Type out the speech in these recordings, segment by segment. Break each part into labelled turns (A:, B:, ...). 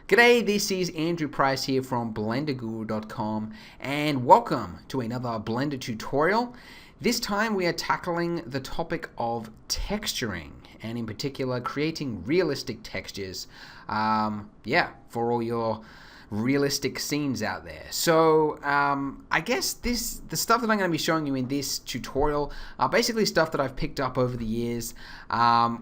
A: G'day, this is Andrew Price here from BlenderGuru.com and welcome to another Blender tutorial. This time we are tackling the topic of texturing and in particular creating realistic textures for all your realistic scenes out there. So I guess the stuff that I'm going to be showing you in this tutorial are basically stuff that I've picked up over the years,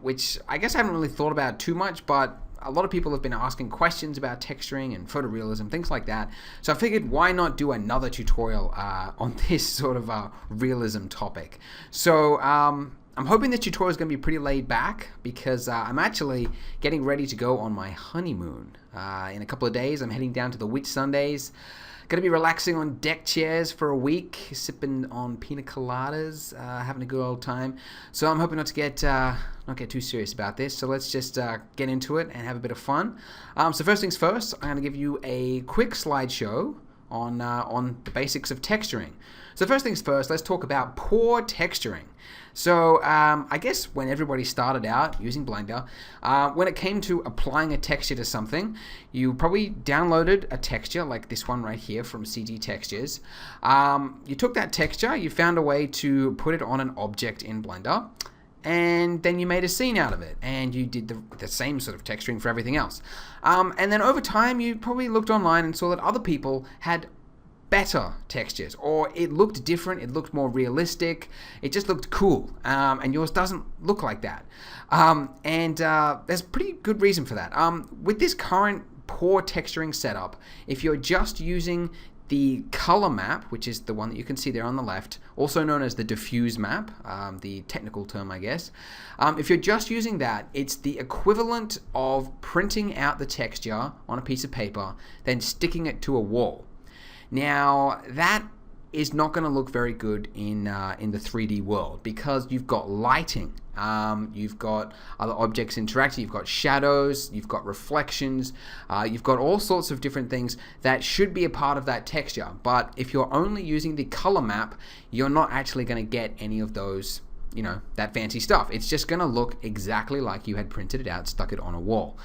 A: which I guess I haven't really thought about too much, but a lot of people have been asking questions about texturing and photorealism, things like that. So I figured why not do another tutorial on this sort of realism topic. So I'm hoping this tutorial is going to be pretty laid back because I'm actually getting ready to go on my honeymoon. In a couple of days, I'm heading down to the Whitsundays. Going to be relaxing on deck chairs for a week, sipping on pina coladas, having a good old time. So I'm hoping not get too serious about this. So let's just get into it and have a bit of fun. So first things first, I'm going to give you a quick slideshow on the basics of texturing. So first things first, let's talk about poor texturing. So I guess when everybody started out using Blender, when it came to applying a texture to something, you probably downloaded a texture like this one right here from CG Textures. You took that texture, you found a way to put it on an object in Blender, and then you made a scene out of it, and you did the same sort of texturing for everything else. And then over time, you probably looked online and saw that other people had better textures, or it looked different, it looked more realistic, it just looked cool, and yours doesn't look like that. There's pretty good reason for that. With this current poor texturing setup, if you're just using the color map, which is the one that you can see there on the left, also known as the diffuse map, the technical term I guess. If you're just using that, it's the equivalent of printing out the texture on a piece of paper, then sticking it to a wall. Now, that is not going to look very good in the 3D world because you've got lighting, you've got other objects interacting, you've got shadows, you've got reflections, you've got all sorts of different things that should be a part of that texture. But if you're only using the color map, you're not actually going to get any of those, that fancy stuff. It's just going to look exactly like you had printed it out, stuck it on a wall.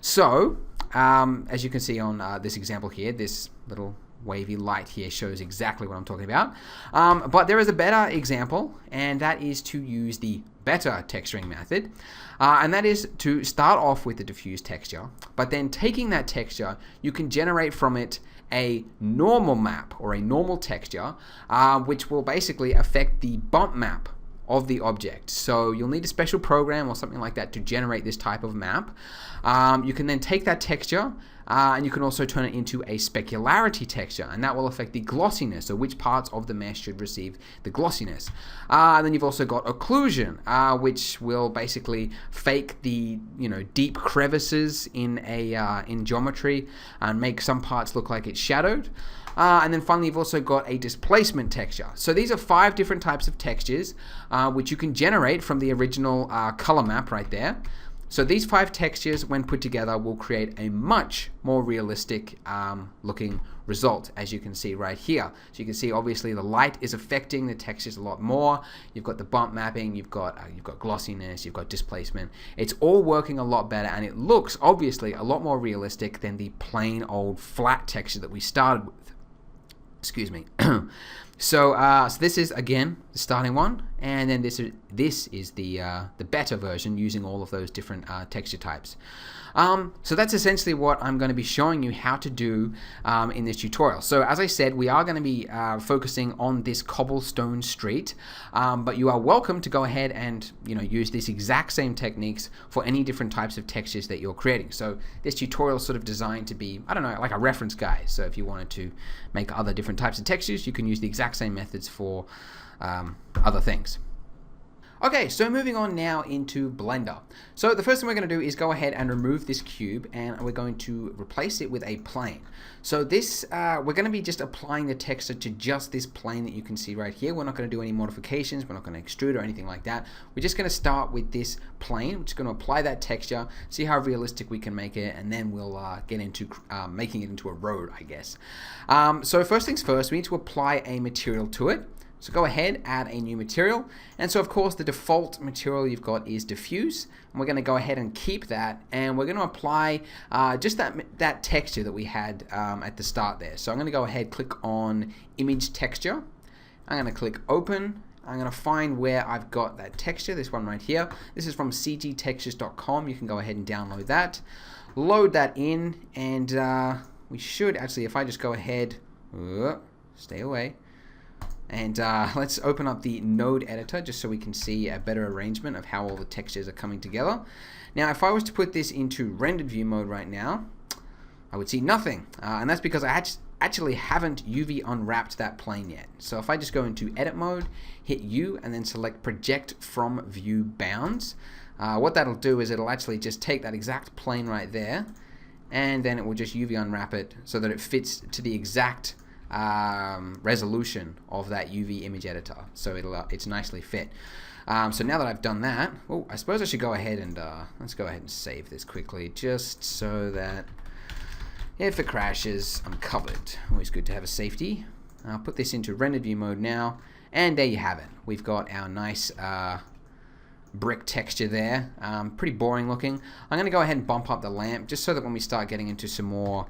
A: So, as you can see on this example here, this little wavy light here shows exactly what I'm talking about. But there is a better example, and that is to use the better texturing method. And that is to start off with the diffuse texture, but then taking that texture, you can generate from it a normal map or a normal texture, which will basically affect the bump map of the object. So you'll need a special program or something like that to generate this type of map. You can then take that texture and you can also turn it into a specularity texture, and that will affect the glossiness, or which parts of the mesh should receive the glossiness. Then you've also got occlusion, which will basically fake the deep crevices in geometry and make some parts look like it's shadowed. And then finally, you've also got a displacement texture. So these are 5 different types of textures which you can generate from the original color map right there. So these 5 textures, when put together, will create a much more realistic looking result, as you can see right here. So you can see obviously the light is affecting the textures a lot more. You've got the bump mapping, you've got glossiness, you've got displacement. It's all working a lot better, and it looks obviously a lot more realistic than the plain old flat texture that we started with. Excuse me. So this is again the starting one, and then this is the better version using all of those different texture types. So that's essentially what I'm going to be showing you how to do in this tutorial. So as I said, we are going to be focusing on this cobblestone street, but you are welcome to go ahead and use these exact same techniques for any different types of textures that you're creating. So this tutorial is sort of designed to be, I don't know, like a reference guide. So if you wanted to make other different types of textures, you can use the exact same methods for other things. Okay, so moving on now into Blender. So the first thing we're going to do is go ahead and remove this cube, and we're going to replace it with a plane. So this, we're going to be just applying the texture to just this plane that you can see right here. We're not going to do any modifications, we're not going to extrude or anything like that. We're just going to start with this plane. We're just going to apply that texture, see how realistic we can make it, and then we'll get into making it into a road, I guess. So first things first, we need to apply a material to it. So go ahead, add a new material. And so of course the default material you've got is diffuse. And we're going to go ahead and keep that. And we're going to apply just that texture that we had at the start there. So I'm going to go ahead, click on image texture. I'm going to click open. I'm going to find where I've got that texture, this one right here. This is from cgtextures.com. You can go ahead and download that. Load that in, and we should actually, if I just go ahead, stay away, and let's open up the node editor just so we can see a better arrangement of how all the textures are coming together. Now, if I was to put this into rendered view mode right now, I would see nothing, and that's because I actually haven't UV unwrapped that plane yet. So if I just go into edit mode, hit U, and then select project from view bounds, what that'll do is it'll actually just take that exact plane right there, and then it will just UV unwrap it so that it fits to the exact resolution of that UV image editor. So it's nicely fit. So now that I've done that, I suppose I should go ahead and let's go ahead and save this quickly, just so that if it crashes, I'm covered. Always good to have a safety. I'll put this into rendered view mode now, and there you have it. We've got our nice brick texture there. Pretty boring looking. I'm going to go ahead and bump up the lamp just so that when we start getting into some more,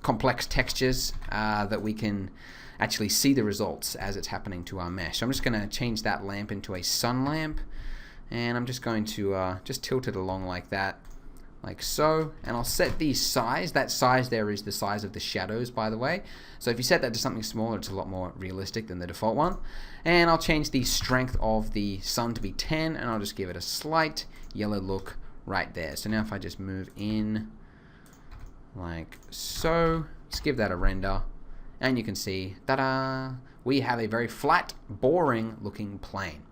A: complex textures, that we can actually see the results as it's happening to our mesh. So I'm just going to change that lamp into a sun lamp, and I'm just going to just tilt it along like that, like so, and I'll set the size. That size there is the size of the shadows, by the way. So if you set that to something smaller, it's a lot more realistic than the default one. And I'll change the strength of the sun to be 10, and I'll just give it a slight yellow look right there. So now if I just move in like so, just give that a render, and you can see, ta-da, we have a very flat, boring looking plane.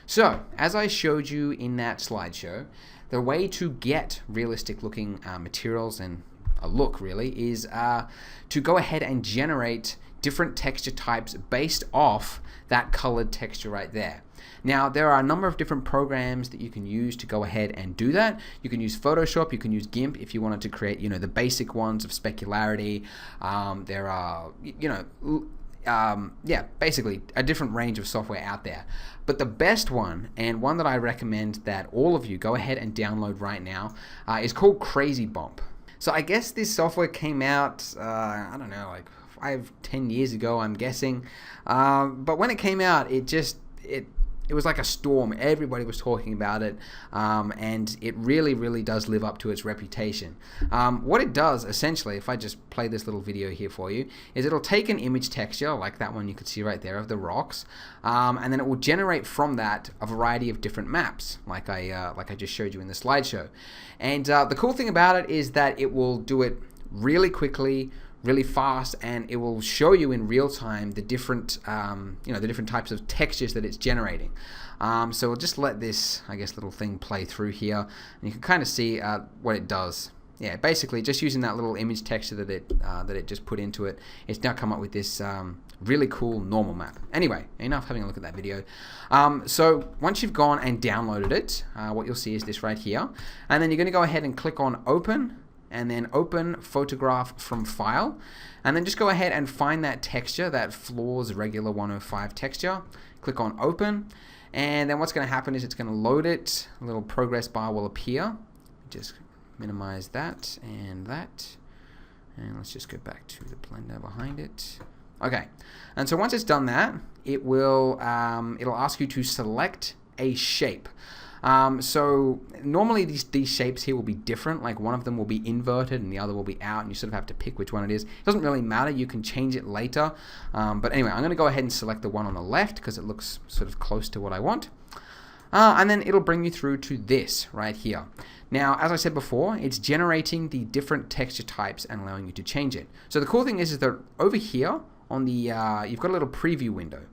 A: So as I showed you in that slideshow, the way to get realistic looking materials and a look really is to go ahead and generate different texture types based off that colored texture right there. Now there are a number of different programs that you can use to go ahead and do that. You can use Photoshop, you can use GIMP if you wanted to create, the basic ones of specularity. There are, basically a different range of software out there. But the best one, and one that I recommend that all of you go ahead and download right now, is called CrazyBump. So I guess this software came out, I don't know, like 5-10 years ago, I'm guessing. But when it came out, it was like a storm. Everybody was talking about it, and it really, really does live up to its reputation. What it does, essentially, if I just play this little video here for you, is it'll take an image texture, like that one you could see right there of the rocks, and then it will generate from that a variety of different maps, like I just showed you in the slideshow. And the cool thing about it is that it will do it really quickly, really fast, and it will show you in real time the different the different types of textures that it's generating. So we'll just let this, I guess, little thing play through here, and you can kind of see what it does. Yeah, basically just using that little image texture that it just put into it, it's now come up with this really cool normal map. Anyway, enough having a look at that video. So once you've gone and downloaded it, what you'll see is this right here, and then you're going to go ahead and click on open, and then open photograph from file, and then just go ahead and find that texture, that floors regular 105 texture. Click on open, and then what's going to happen is it's going to load it. A little progress bar will appear. Just minimize that, and let's just go back to the blender behind it. Okay, and so once it's done that, it will it'll ask you to select a shape. So normally these shapes here will be different, like one of them will be inverted and the other will be out, and you sort of have to pick which one it is. It doesn't really matter, you can change it later, but anyway, I'm going to go ahead and select the one on the left because it looks sort of close to what I want, and then it'll bring you through to this right here. Now, as I said before, it's generating the different texture types and allowing you to change it. So the cool thing is that over here on the you've got a little preview window.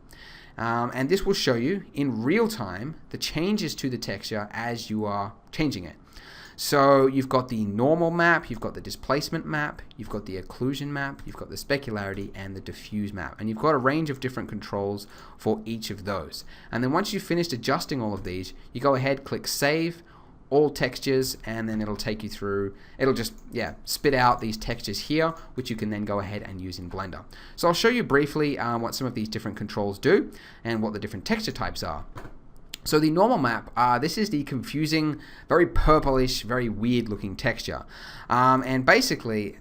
A: And this will show you in real time the changes to the texture as you are changing it. So you've got the normal map, you've got the displacement map, you've got the occlusion map, you've got the specularity, and the diffuse map. And you've got a range of different controls for each of those. And then once you've finished adjusting all of these, you go ahead, click save, all textures, and then it'll take you through, it'll just, spit out these textures here, which you can then go ahead and use in Blender. So I'll show you briefly what some of these different controls do and what the different texture types are. So the normal map, this is the confusing, very purplish, very weird looking texture. And basically,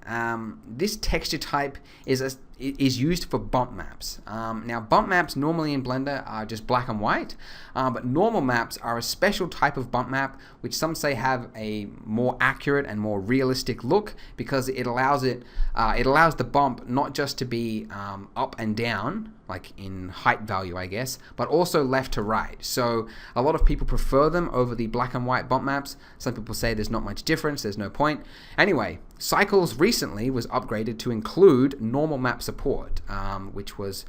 A: this texture type is used for bump maps. Now, bump maps normally in Blender are just black and white, but normal maps are a special type of bump map, which some say have a more accurate and more realistic look, because it allows the bump not just to be up and down, like in height value, I guess, but also left to right. So a lot of people prefer them over the black and white bump maps. Some people say there's not much difference, there's no point. Anyway, Cycles recently was upgraded to include normal map support, which was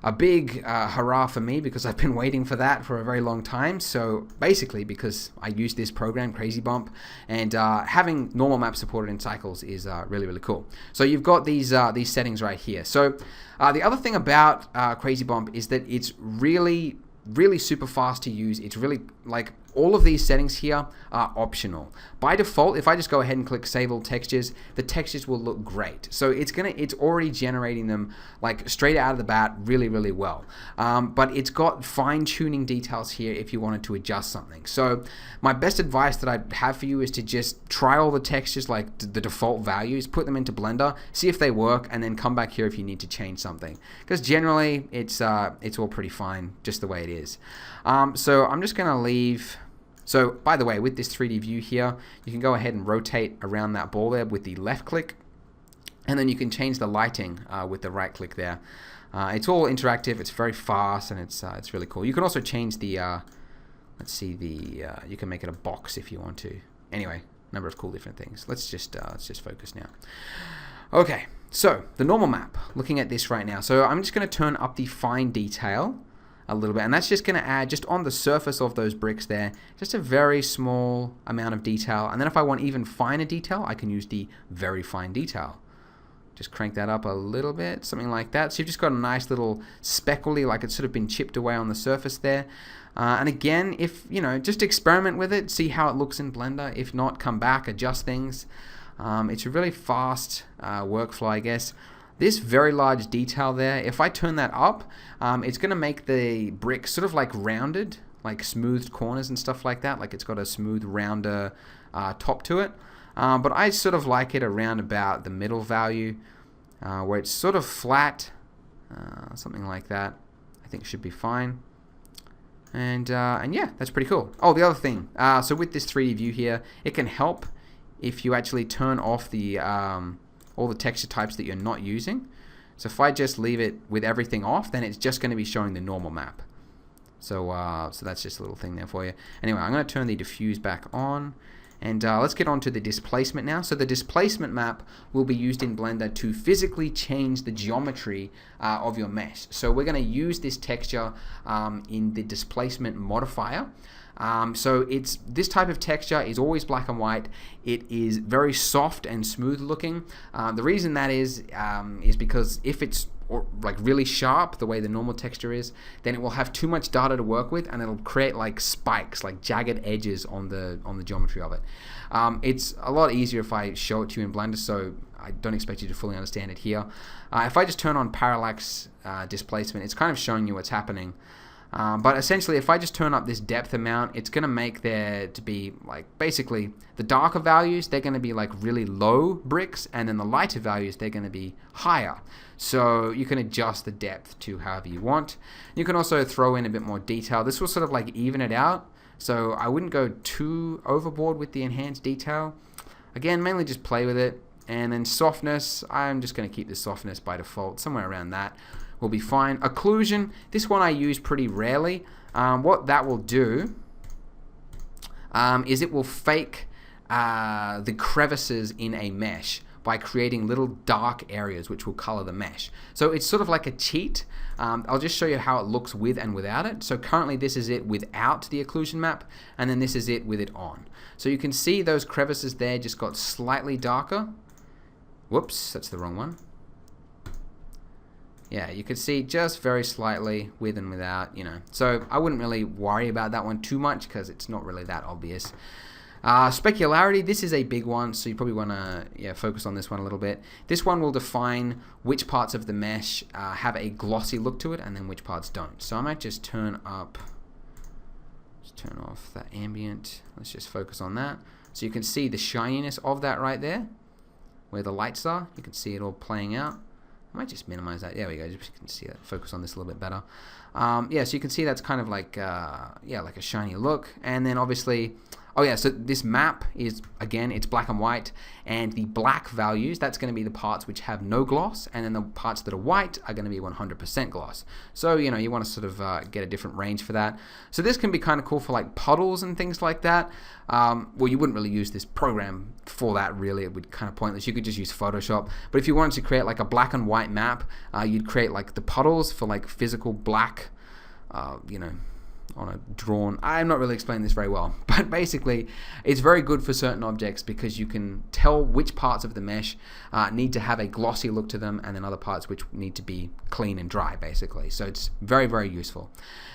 A: a big hurrah for me, because I've been waiting for that for a very long time. So basically, because I use this program, CrazyBump, and having normal map supported in Cycles is really, really cool. So you've got these settings right here. So the other thing about CrazyBump is that it's really super fast to use. It's really, like, all of these settings here are optional. By default, if I just go ahead and click Save All Textures, the textures will look great. So it's already generating them like straight out of the bat really, really well. But it's got fine-tuning details here if you wanted to adjust something. So my best advice that I have for you is to just try all the textures, like the default values, put them into Blender, see if they work, and then come back here if you need to change something. Because generally, it's all pretty fine just the way it is. So I'm just gonna leave. So, by the way, with this 3D view here, you can go ahead and rotate around that ball there with the left click, and then you can change the lighting with the right click there. It's all interactive, it's very fast, and it's really cool. You can also change the, you can make it a box if you want to. Anyway, number of cool different things. Let's just focus now. Okay, so the normal map, looking at this right now. So I'm just going to turn up the fine detail a little bit, and that's just going to add, just on the surface of those bricks there, just a very small amount of detail. And then if I want even finer detail, I can use the very fine detail. Just crank that up a little bit, something like that. So you've just got a nice little speckly, like it's sort of been chipped away on the surface there. And again, if just experiment with it, see how it looks in Blender. If not, come back, adjust things. It's a really fast workflow, I guess. This very large detail there, if I turn that up, it's going to make the brick sort of like rounded, like smoothed corners and stuff like that. Like it's got a smooth, rounder top to it. But I sort of like it around about the middle value, where it's sort of flat, something like that. I think should be fine. And yeah, that's pretty cool. Oh, the other thing, so with this 3D view here, it can help if you actually turn off the all the texture types that you're not using. So if I just leave it with everything off, then it's just going to be showing the normal map. So so that's just a little thing there for you. Anyway, I'm going to turn the diffuse back on, and let's get on to the displacement now. So the displacement map will be used in Blender to physically change the geometry of your mesh. So we're going to use this texture in the displacement modifier. So this type of texture is always black and white. It is very soft and smooth looking. The reason that is because if it's like really sharp, the way the normal texture is, then it will have too much data to work with, and it'll create like spikes, like jagged edges on the geometry of it. It's a lot easier if I show it to you in Blender, so I don't expect you to fully understand it here. If I just turn on parallax displacement, it's kind of showing you what's happening. But essentially, if I just turn up this depth amount, it's going to make there to be like basically the darker values, they're going to be like really low bricks, and then the lighter values, they're going to be higher. So you can adjust the depth to however you want. You can also throw in a bit more detail. This will sort of like even it out. So I wouldn't go too overboard with the enhanced detail. Again, mainly just play with it. And then softness, I'm just going to keep the softness by default, somewhere around that. Will be fine. Occlusion, this one I use pretty rarely. What that will do is it will fake the crevices in a mesh by creating little dark areas which will color the mesh. So it's sort of like a cheat. I'll just show you how it looks with and without it. So currently this is it without the occlusion map, and then this is it with it on. So you can see those crevices there just got slightly darker. Whoops, that's the wrong one. Yeah, you can see just very slightly with and without, So I wouldn't really worry about that one too much because it's not really that obvious. Specularity, this is a big one, so you probably want to focus on this one a little bit. This one will define which parts of the mesh have a glossy look to it and then which parts don't. So I might just turn off that ambient. Let's just focus on that. So you can see the shininess of that right there, where the lights are. You can see it all playing out. I might just minimize that. There we go. You can see that. Focus on this a little bit better. So you can see that's kind of like like a shiny look. And then obviously, so this map is, again, it's black and white, and the black values, that's going to be the parts which have no gloss, and then the parts that are white are going to be 100% gloss. So, you want to sort of get a different range for that. So this can be kind of cool for like puddles and things like that. Well, you wouldn't really use this program for that, really. It would be kind of pointless. You could just use Photoshop. But if you wanted to create like a black and white map, you'd create like the puddles for like physical black, on a drawn, I'm not really explaining this very well, but basically it's very good for certain objects because you can tell which parts of the mesh need to have a glossy look to them, and then other parts which need to be clean and dry, basically. So it's very, very useful.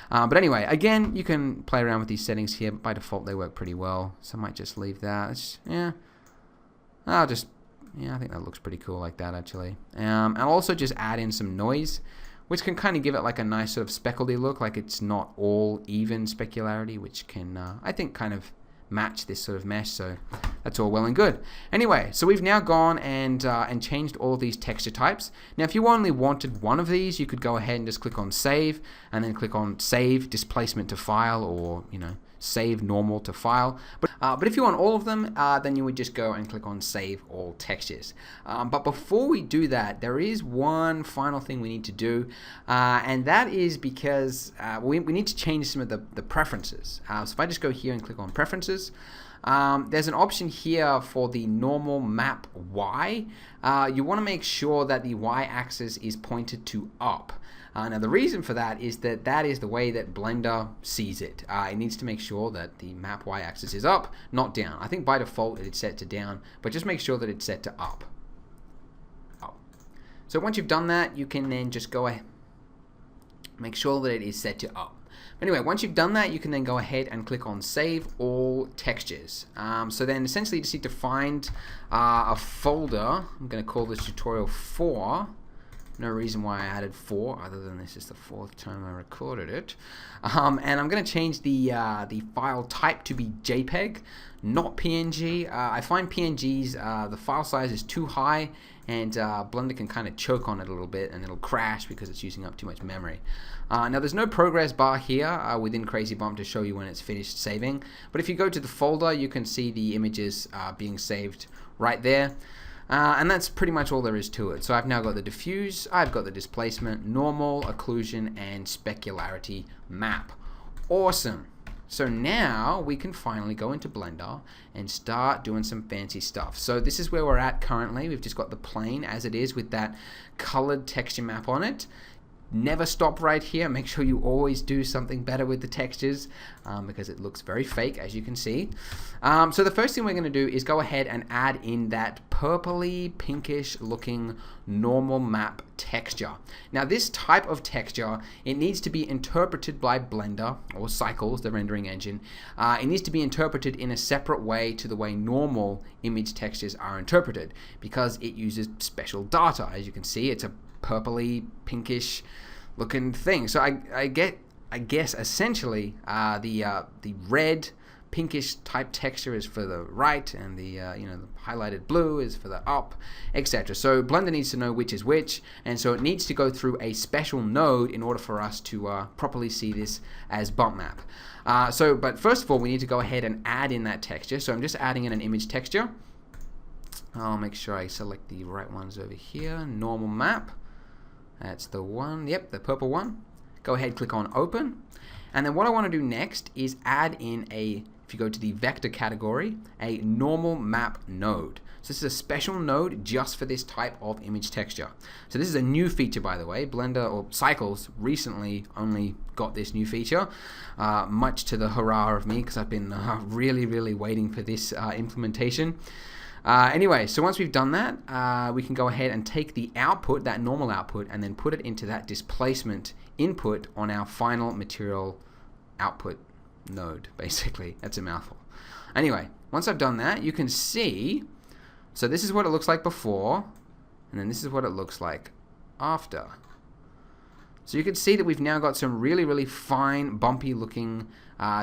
A: But anyway, again, you can play around with these settings here. By default, they work pretty well, so I might just leave that. I think that looks pretty cool like that, actually. I'll also just add in some noise, which can kind of give it like a nice sort of speckledy look, like it's not all even specularity, which can, I think, kind of match this sort of mesh. So that's all well and good. Anyway, so we've now gone and changed all of these texture types. Now, if you only wanted one of these, you could go ahead and just click on Save, and then click on Save Displacement to File, or, Save Normal to File. But if you want all of them, then you would just go and click on Save All Textures. But before we do that, there is one final thing we need to do, and that is because we need to change some of the preferences. So if I just go here and click on Preferences, there's an option here for the normal map Y. You want to make sure that the Y-axis is pointed to up. Now the reason for that is that is the way that Blender sees it. It needs to make sure that the map Y-axis is up, not down. I think by default it's set to down, but just make sure that it's set to up. So once you've done that, you can then just go ahead, make sure that it is set to up. Anyway, once you've done that, you can then go ahead and click on Save All Textures. So then essentially you just need to find a folder. I'm going to call this tutorial 4. No reason why I added 4, other than this is the 4th time I recorded it. And I'm going to change the file type to be JPEG, not PNG. I find PNGs, the file size is too high, and Blender can kind of choke on it a little bit, and it'll crash because it's using up too much memory. Now there's no progress bar here within CrazyBump to show you when it's finished saving, but if you go to the folder, you can see the images being saved right there. And that's pretty much all there is to it. So I've now got the diffuse, I've got the displacement, normal, occlusion, and specularity map. Awesome. So now we can finally go into Blender and start doing some fancy stuff. So this is where we're at currently. We've just got the plane as it is with that colored texture map on it. Never stop right here. Make sure you always do something better with the textures because it looks very fake, as you can see. So the first thing we're going to do is go ahead and add in that purpley pinkish looking normal map texture. Now this type of texture, it needs to be interpreted by Blender or Cycles, the rendering engine. It needs to be interpreted in a separate way to the way normal image textures are interpreted because it uses special data. As you can see, it's a purpley pinkish looking thing. So I guess essentially the red pinkish type texture is for the right, and the the highlighted blue is for the up, etc. So Blender needs to know which is which, and so it needs to go through a special node in order for us to properly see this as bump map. But first of all, we need to go ahead and add in that texture. So I'm just adding in an image texture. I'll make sure I select the right ones over here. Normal map. That's the one. Yep, the purple one. Go ahead, click on Open. And then what I want to do next is add in if you go to the vector category, a normal map node. So this is a special node just for this type of image texture. So this is a new feature, by the way. Blender or Cycles recently only got this new feature, much to the hurrah of me because I've been really waiting for this implementation. Anyway, so once we've done that, we can go ahead and take the output, that normal output, and then put it into that displacement input on our final material output node, basically. That's a mouthful. Anyway, once I've done that, you can see, so this is what it looks like before, and then this is what it looks like after. So you can see that we've now got some really, really fine, bumpy looking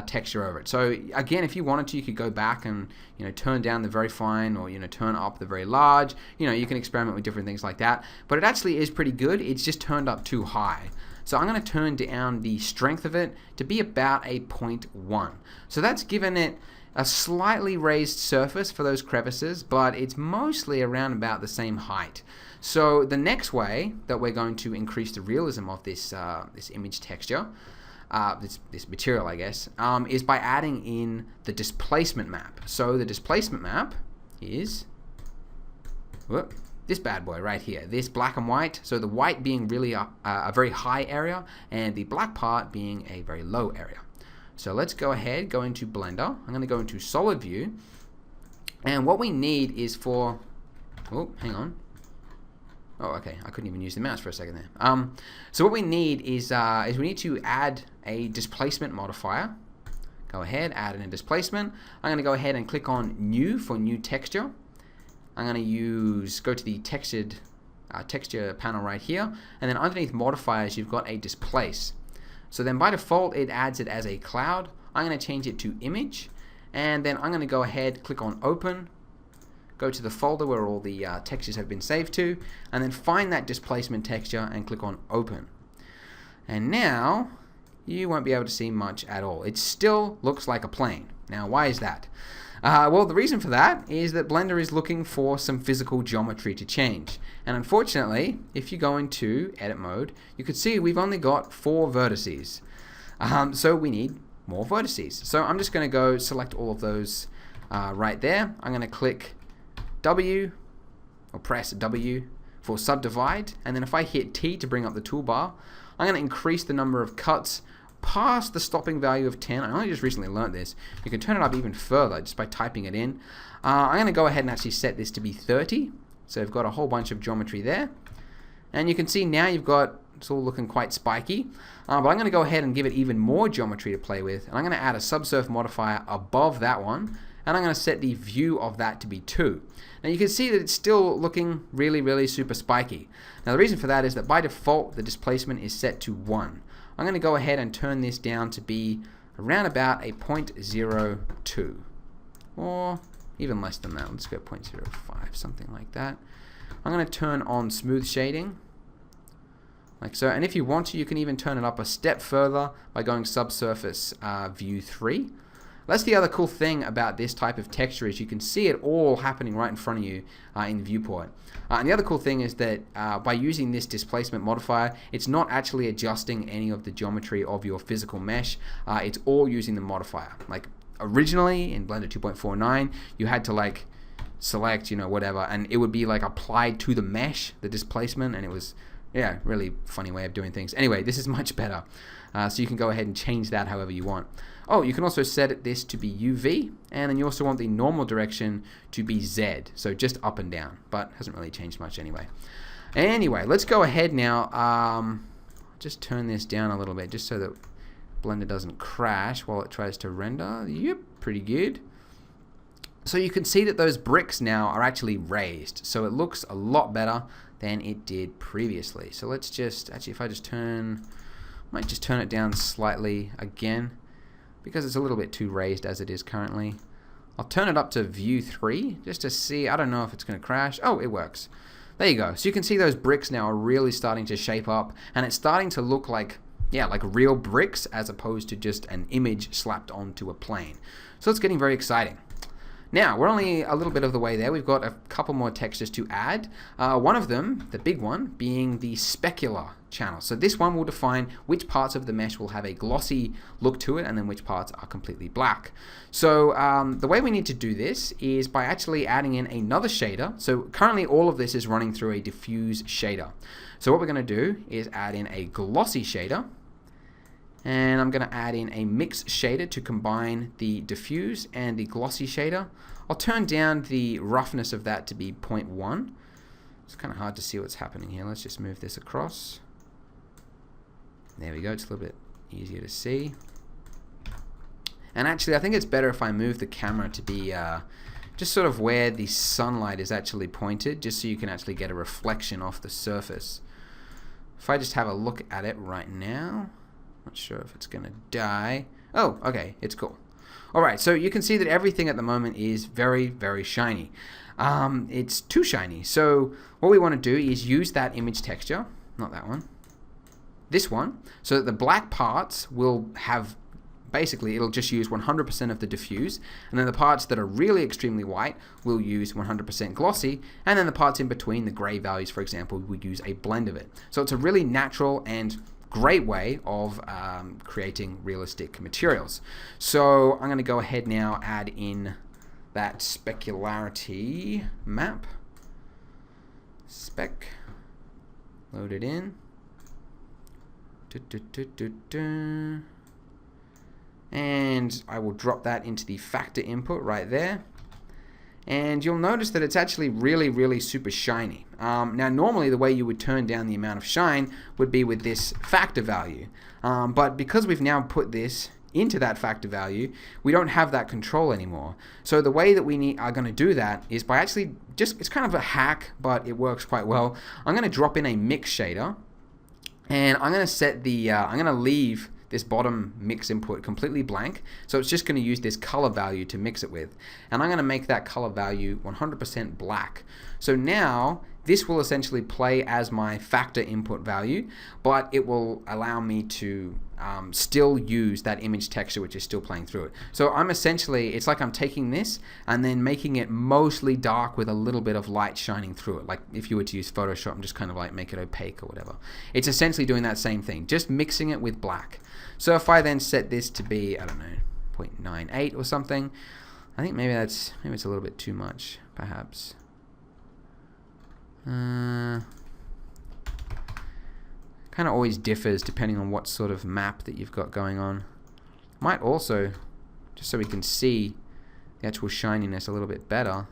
A: texture over it. So again, if you wanted to, you could go back and turn down the very fine, or turn up the very large. You can experiment with different things like that. But it actually is pretty good. It's just turned up too high. So I'm going to turn down the strength of it to be about a 0.1. So that's given it a slightly raised surface for those crevices, but it's mostly around about the same height. So the next way that we're going to increase the realism of this this image texture, this material, I guess, is by adding in the displacement map. So the displacement map is this bad boy right here, this black and white. So the white being really a very high area, and the black part being a very low area. So let's go ahead, go into Blender. I'm going to go into Solid View, and what we need is for, oh, hang on. Oh, okay, I couldn't even use the mouse for a second there. So what we need is we need to add a displacement modifier. Go ahead, add in a displacement. I'm going to go ahead and click on New for New Texture. I'm going to go to the texture panel right here, and then underneath modifiers, you've got a displace. So then by default, it adds it as a cloud. I'm going to change it to image, and then I'm going to go ahead, click on Open, go to the folder where all the textures have been saved to, and then find that displacement texture and click on Open. And now you won't be able to see much at all. It still looks like a plane. Now, why is that? Well, the reason for that is that Blender is looking for some physical geometry to change. And unfortunately, if you go into edit mode, you can see we've only got 4 vertices. So we need more vertices. So I'm just going to go select all of those right there. I'm going to click W, or press W for subdivide. And then if I hit T to bring up the toolbar, I'm going to increase the number of cuts past the stopping value of 10. I only just recently learned this. You can turn it up even further just by typing it in. I'm going to go ahead and actually set this to be 30. So we've got a whole bunch of geometry there. And you can see now it's all looking quite spiky. But I'm going to go ahead and give it even more geometry to play with. And I'm going to add a subsurf modifier above that one. And I'm going to set the view of that to be 2. Now you can see that it's still looking really, really super spiky. Now the reason for that is that by default, the displacement is set to 1. I'm going to go ahead and turn this down to be around about a 0.02, or even less than that. Let's go 0.05, something like that. I'm going to turn on smooth shading, like so. And if you want to, you can even turn it up a step further by going subsurface view 3. That's the other cool thing about this type of texture, is you can see it all happening right in front of you in the viewport. And the other cool thing is that by using this displacement modifier, it's not actually adjusting any of the geometry of your physical mesh. It's all using the modifier. Like originally in Blender 2.49, you had to like select, whatever, and it would be like applied to the mesh, the displacement, and it was, yeah, really funny way of doing things. Anyway, this is much better. So you can go ahead and change that however you want. Oh, you can also set this to be UV, and then you also want the normal direction to be Z, so just up and down, but hasn't really changed much anyway. Anyway, let's go ahead now. Just turn this down a little bit just so that Blender doesn't crash while it tries to render. Yep, pretty good. So you can see that those bricks now are actually raised, so it looks a lot better than it did previously. So let's just, actually if I just might just turn it down slightly again, because it's a little bit too raised as it is currently. I'll turn it up to view 3 just to see. I don't know if it's going to crash. Oh, it works. There you go. So you can see those bricks now are really starting to shape up, and it's starting to look like, yeah, like real bricks as opposed to just an image slapped onto a plane. So it's getting very exciting. Now, we're only a little bit of the way there. We've got a couple more textures to add. One of them, the big one, being the specular channel. So this one will define which parts of the mesh will have a glossy look to it and then which parts are completely black. So the way we need to do this is by actually adding in another shader. So currently all of this is running through a diffuse shader. So what we're going to do is add in a glossy shader. And I'm going to add in a mix shader to combine the diffuse and the glossy shader. I'll turn down the roughness of that to be 0.1. It's kind of hard to see what's happening here. Let's just move this across. There we go. It's a little bit easier to see. And actually, I think it's better if I move the camera to be just sort of where the sunlight is actually pointed, just so you can actually get a reflection off the surface. If I just have a look at it right now, not sure if it's going to die. Oh, okay, it's cool. Alright, so you can see that everything at the moment is very, very shiny. It's too shiny. So what we want to do is use that image texture, not that one, this one, so that the black parts will have, basically it'll just use 100% of the diffuse, and then the parts that are really extremely white will use 100% glossy, and then the parts in between, the gray values for example, will use a blend of it. So it's a really natural and great way of creating realistic materials. So I'm going to go ahead now, add in that specularity map. Spec. Load it in. And I will drop that into the factor input right there. And you'll notice that it's actually really, really super shiny. Now, normally the way you would turn down the amount of shine would be with this factor value. But because we've now put this into that factor value, we don't have that control anymore. So the way that we are going to do that is by actually it's kind of a hack, but it works quite well. I'm going to drop in a mix shader, and I'm going to set the, I'm going to leave this bottom mix input completely blank, so it's just going to use this color value to mix it with, and I'm going to make that color value 100% black. So now this will essentially play as my factor input value, but it will allow me to still use that image texture which is still playing through it. So I'm essentially, it's like I'm taking this and then making it mostly dark with a little bit of light shining through it. Like if you were to use Photoshop and just kind of like make it opaque or whatever. It's essentially doing that same thing, just mixing it with black. So if I then set this to be, I don't know, 0.98 or something, I think maybe it's a little bit too much, perhaps. Kind of always differs depending on what sort of map that you've got going on. Might also, just so we can see the actual shininess a little bit better,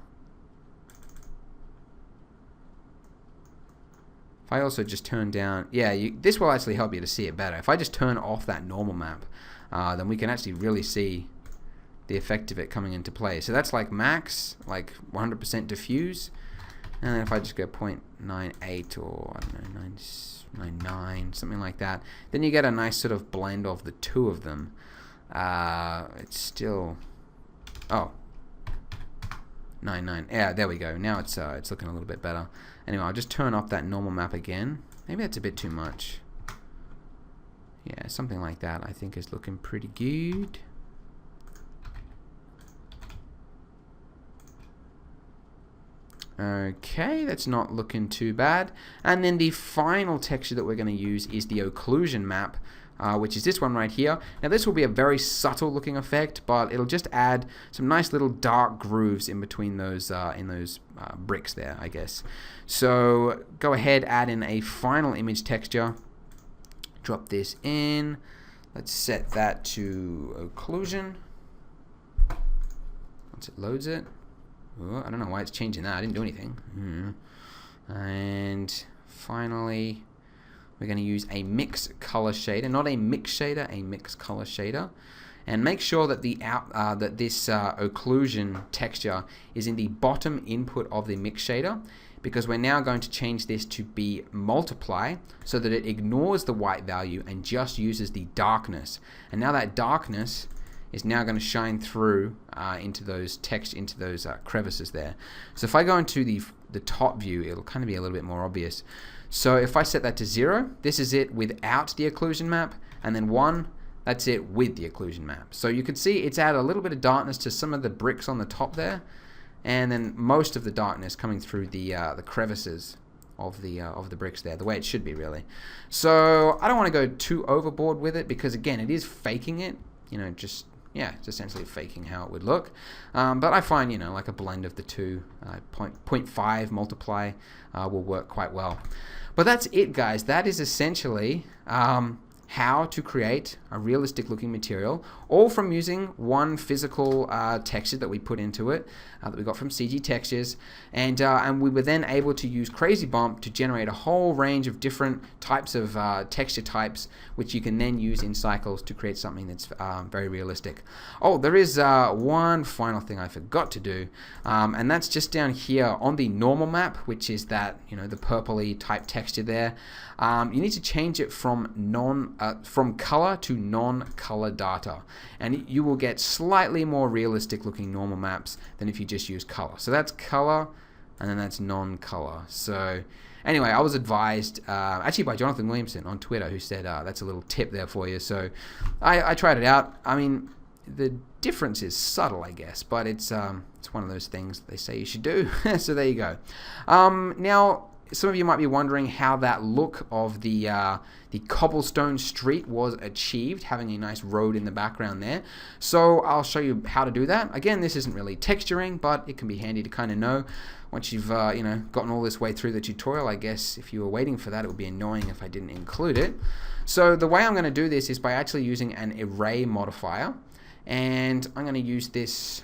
A: if I also just turn down, yeah, this will actually help you to see it better. If I just turn off that normal map, then we can actually really see the effect of it coming into play. So that's like max, like 100% diffuse. And then if I just go 0.98 or, I don't know, 9.9, something like that, then you get a nice sort of blend of the two of them. It's still, oh, 9.9. Yeah, there we go. Now it's looking a little bit better. Anyway, I'll just turn off that normal map again. Maybe that's a bit too much. Yeah, something like that I think is looking pretty good. Okay, that's not looking too bad. And then the final texture that we're going to use is the occlusion map, which is this one right here. Now this will be a very subtle looking effect, but it'll just add some nice little dark grooves in between those bricks there, I guess. So go ahead, add in a final image texture, drop this in. Let's set that to occlusion. Once it loads it. Oh, I don't know why it's changing that. I didn't do anything. And finally, we're going to use a mix color shader, not a mix shader, a mix color shader, and make sure that this occlusion texture is in the bottom input of the mix shader, because we're now going to change this to be multiply so that it ignores the white value and just uses the darkness. And now that darkness is now going to shine through into those crevices there. So if I go into the top view, it'll kind of be a little bit more obvious. So if I set that to 0, this is it without the occlusion map, and then 1, that's it with the occlusion map. So you can see it's added a little bit of darkness to some of the bricks on the top there, and then most of the darkness coming through the crevices of the bricks there, the way it should be really. So I don't want to go too overboard with it, because again, it is faking it, you know, just, yeah, it's essentially faking how it would look. But I find, you know, like a blend of the two, 0.5 multiply will work quite well. But that's it, guys. That is essentially how how to create a realistic looking material, all from using one physical texture that we put into it, that we got from CG Textures, and we were then able to use CrazyBump to generate a whole range of different types of texture types, which you can then use in Cycles to create something that's very realistic. Oh, there is one final thing I forgot to do, and that's just down here on the normal map, which is that, you know, the purpley type texture there. You need to change it from color to non-color data, and you will get slightly more realistic looking normal maps than if you just use color. So that's color, and then that's non-color. So anyway, I was advised actually by Jonathan Williamson on Twitter, who said that's a little tip there for you. So I tried it out. I mean, the difference is subtle, I guess, but it's one of those things they say you should do. So there you go. Now, some of you might be wondering how that look of the cobblestone street was achieved, having a nice road in the background there. So I'll show you how to do that. Again, this isn't really texturing, but it can be handy to kind of know. Once you've gotten all this way through the tutorial, I guess if you were waiting for that, it would be annoying if I didn't include it. So the way I'm going to do this is by actually using an array modifier, and I'm going to use this,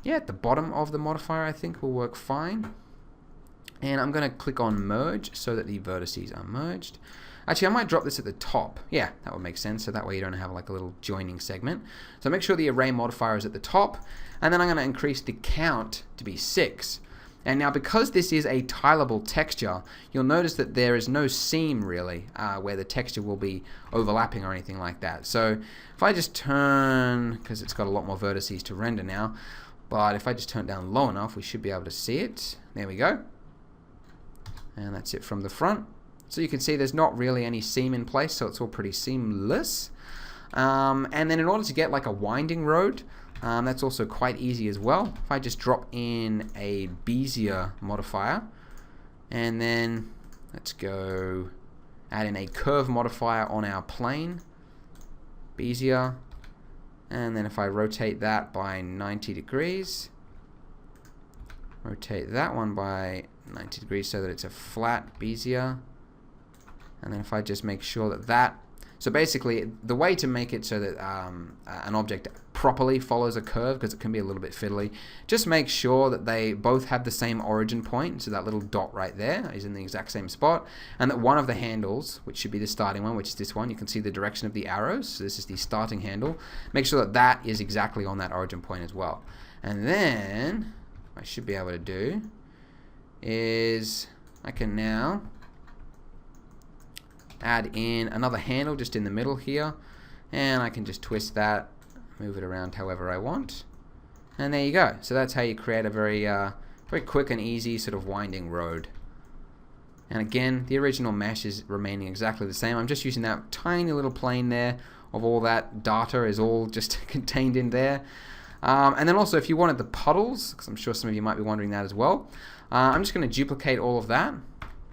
A: at the bottom of the modifier. I think will work fine. And I'm going to click on merge so that the vertices are merged. Actually, I might drop this at the top. Yeah, that would make sense. So that way you don't have like a little joining segment. So make sure the array modifier is at the top. And then I'm going to increase the count to be 6. And now because this is a tileable texture, you'll notice that there is no seam really where the texture will be overlapping or anything like that. So if I just turn, because it's got a lot more vertices to render now, but if I just turn it down low enough, we should be able to see it. There we go. And that's it from the front. So you can see there's not really any seam in place, so it's all pretty seamless. And then in order to get like a winding road, that's also quite easy as well. If I just drop in a Bezier modifier, and then let's go add in a curve modifier on our plane, Bezier, and then if I rotate that by 90 degrees, rotate that one by 90 degrees so that it's a flat Bezier, and then if I just make sure that so basically the way to make it so that an object properly follows a curve, because it can be a little bit fiddly, just make sure that they both have the same origin point, so that little dot right there is in the exact same spot, and that one of the handles, which should be the starting one, which is this one, you can see the direction of the arrows, so this is the starting handle, make sure that that is exactly on that origin point as well. And then what I should be able to do is I can now add in another handle just in the middle here, and I can just twist that, move it around however I want, and there you go. So that's how you create a very quick and easy sort of winding road. And again, the original mesh is remaining exactly the same. I'm just using that tiny little plane there of all that data is all just contained in there. And then also if you wanted the puddles, because I'm sure some of you might be wondering that as well, I'm just going to duplicate all of that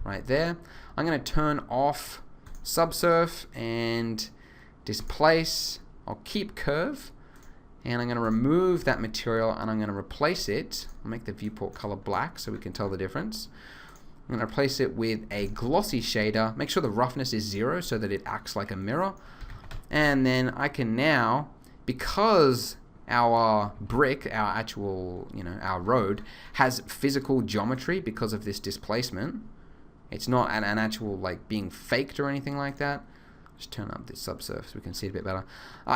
A: right there. I'm going to turn off subsurf and displace. I'll keep curve, and I'm going to remove that material, and I'm going to replace it. I'll make the viewport color black so we can tell the difference. I'm going to replace it with a glossy shader. Make sure the roughness is 0 so that it acts like a mirror. And then I can now, because our brick, our actual, our road has physical geometry because of this displacement. It's not an actual like being faked or anything like that. Just turn up this subsurface so we can see it a bit better.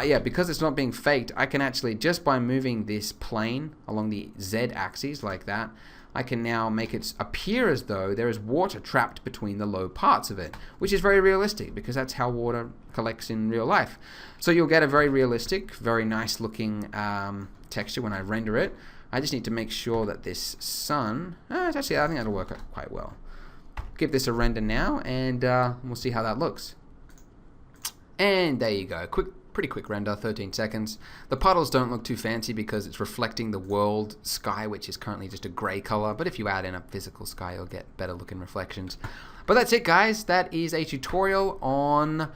A: Yeah, because it's not being faked, I can actually, just by moving this plane along the Z axis like that, I can now make it appear as though there is water trapped between the low parts of it, which is very realistic because that's how water collects in real life. So you'll get a very realistic, very nice looking texture when I render it. I just need to make sure that this sun, actually I think that'll work quite well. Give this a render now, and we'll see how that looks. And there you go, pretty quick render, 13 seconds. The puddles don't look too fancy because it's reflecting the world sky, which is currently just a gray color, but if you add in a physical sky, you'll get better looking reflections. But that's it, guys. That is a tutorial on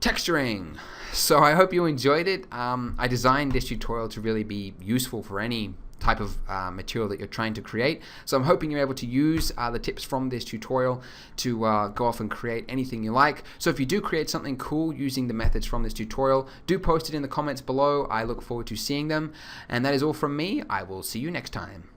A: texturing. So I hope you enjoyed it. I designed this tutorial to really be useful for any type of material that you're trying to create. So I'm hoping you're able to use the tips from this tutorial to go off and create anything you like. So if you do create something cool using the methods from this tutorial, do post it in the comments below. I look forward to seeing them. And that is all from me. I will see you next time.